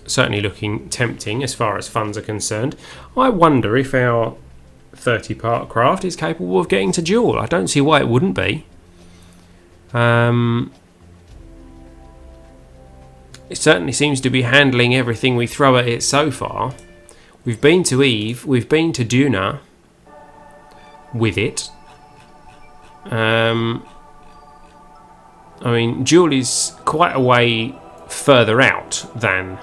certainly looking tempting as far as funds are concerned. I wonder if our 30-part craft is capable of getting to Joule. I don't see why it wouldn't be. It certainly seems to be handling everything we throw at it so far. We've been to Eve, we've been to Duna with it. I mean, Joule is quite a way further out than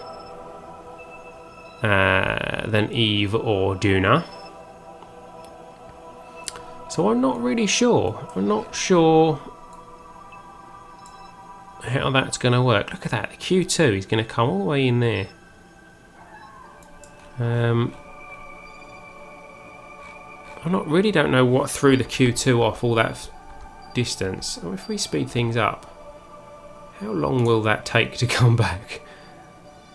Eve or Duna. So I'm not really sure. I'm not sure how that's going to work. Look at that. The Q2 is going to come all the way in there. I really don't know what threw the Q2 off all that distance. Oh, if we speed things up, how long will that take to come back?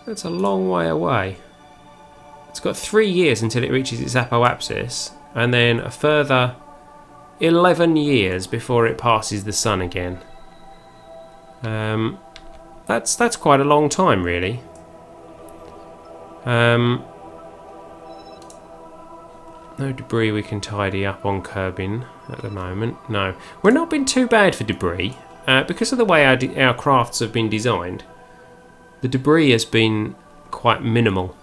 That's a long way away. It's got 3 years until it reaches its apoapsis, and then a further 11 years before it passes the sun again. That's quite a long time, really. No debris we can tidy up on Kerbin at the moment. No, we're not been too bad for debris because of the way our crafts have been designed. The debris has been quite minimal.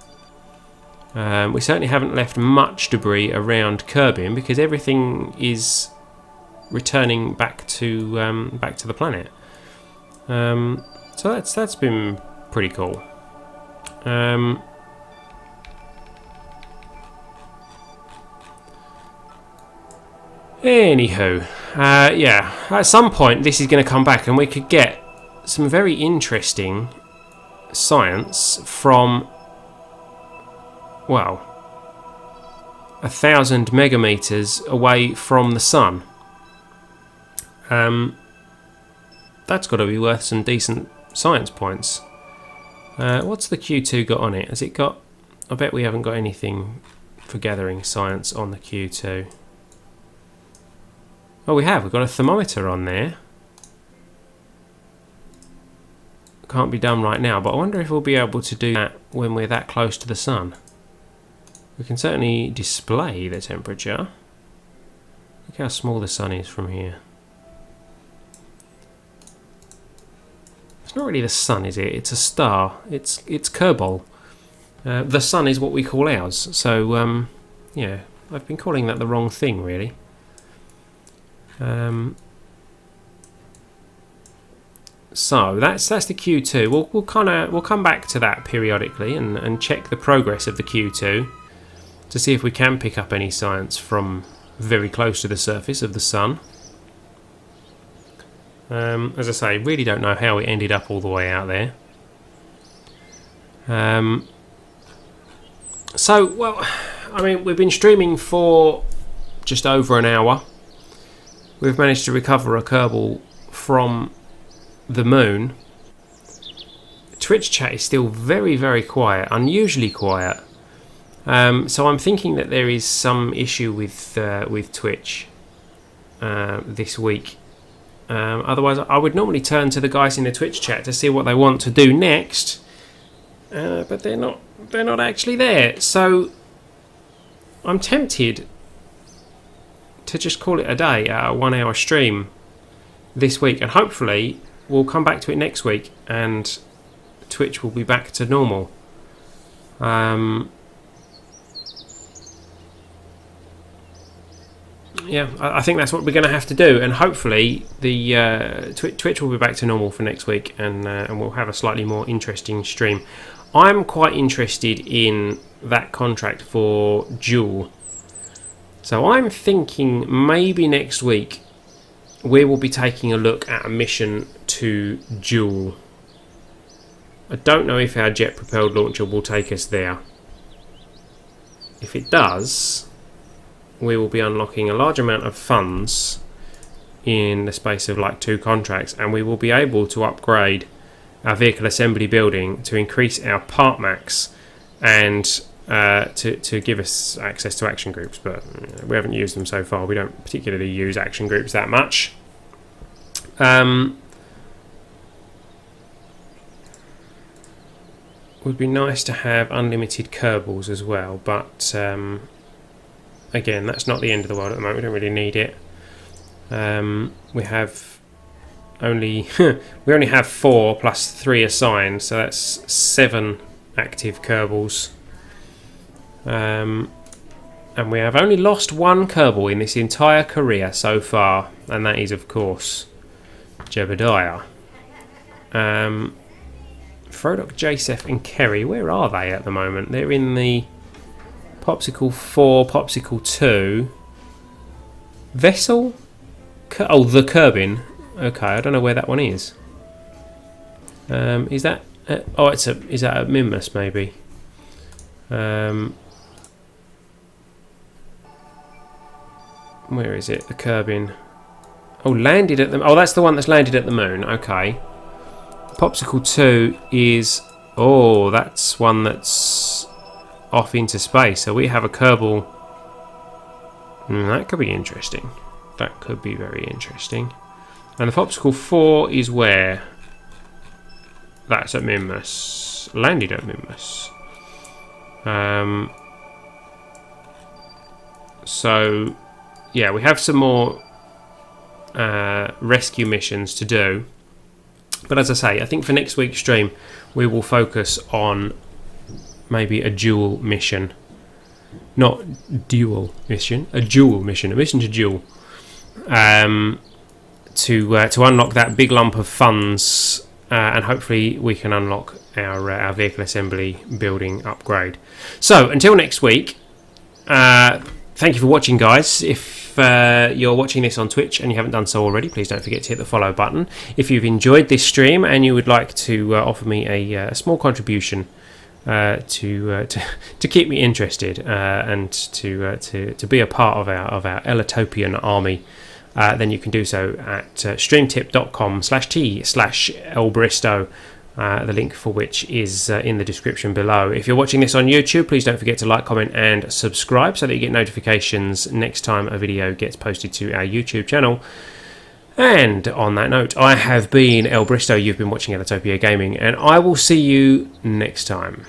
We certainly haven't left much debris around Kerbin because everything is returning back to the planet. So that's been pretty cool. Anywho, yeah, at some point this is going to come back and we could get some very interesting science from, well, 1,000 megameters away from the sun. That's got to be worth some decent science points. What's the Q2 got on it? Has it got... I bet we haven't got anything for gathering science on the Q2. Oh, we have. We've got a thermometer on there. Can't be done right now, but I wonder if we'll be able to do that when we're that close to the sun. We can certainly display the temperature. Look how small the sun is from here. It's not really the sun, is it? It's a star. It's Kerbal. The sun is what we call ours. So, yeah, I've been calling that the wrong thing, really. So that's the Q2. We'll come back to that periodically and check the progress of the Q2 to see if we can pick up any science from very close to the surface of the sun. As I say, really don't know how it ended up all the way out there. So, well, I mean, we've been streaming for just over an hour. We've managed to recover a Kerbal from the moon. Twitch chat is still very, very quiet, unusually quiet. So I'm thinking that there is some issue with Twitch this week. Otherwise, I would normally turn to the guys in the Twitch chat to see what they want to do next, but they're not actually there. So I'm tempted to just call it a day at a 1 hour stream this week, and hopefully we'll come back to it next week and Twitch will be back to normal. Yeah, I think that's what we're going to have to do, and hopefully the Twitch will be back to normal for next week, and we'll have a slightly more interesting stream. I'm quite interested in that contract for Joule. So I'm thinking maybe next week we will be taking a look at a mission to Joule. I don't know if our jet-propelled launcher will take us there. If it does, we will be unlocking a large amount of funds in the space of like 2 contracts, and we will be able to upgrade our vehicle assembly building to increase our part max and to give us access to action groups, but we haven't used them so far. We don't particularly use action groups that much. Would be nice to have unlimited Kerbals as well, but again, that's not the end of the world at the moment. We don't really need it. We have only we only have 4 plus 3 assigned, so that's 7 active Kerbals. And we have only lost 1 Kerbal in this entire career so far, and that is, of course, Jebediah. Frodock, Jasef and Kerry, where are they at the moment? They're in the Popsicle 4, Popsicle 2. Vessel? Oh, the Kerbin. Okay, I don't know where that one is. Is that... is that at Mimus, maybe? Where is it? The Kerbin. Oh, landed at the... Oh, that's the one that's landed at the moon. Okay. Popsicle 2 is... Oh, that's one that's off into space. So we have a Kerbal That could be interesting. That could be very interesting. And the Popsicle 4 is where? That's at Minmus. Landed at Minmus. So, yeah, we have some more rescue missions to do. But as I say, I think for next week's stream, we will focus on maybe a dual mission. Not dual mission, a dual mission. A mission to dual. To unlock that big lump of funds, and hopefully we can unlock our vehicle assembly building upgrade. So until next week, thank you for watching, guys. If you're watching this on Twitch and you haven't done so already, please don't forget to hit the follow button. If you've enjoyed this stream and you would like to offer me a small contribution to keep me interested and to be a part of our Elatopian army, then you can do so at streamtip.com/t/elbristow, the link for which is in the description below. If you're watching this on YouTube, please don't forget to like, comment and subscribe so that you get notifications next time a video gets posted to our YouTube channel. And on that note, I have been Elbristow, you've been watching Elatopia Gaming, and I will see you next time.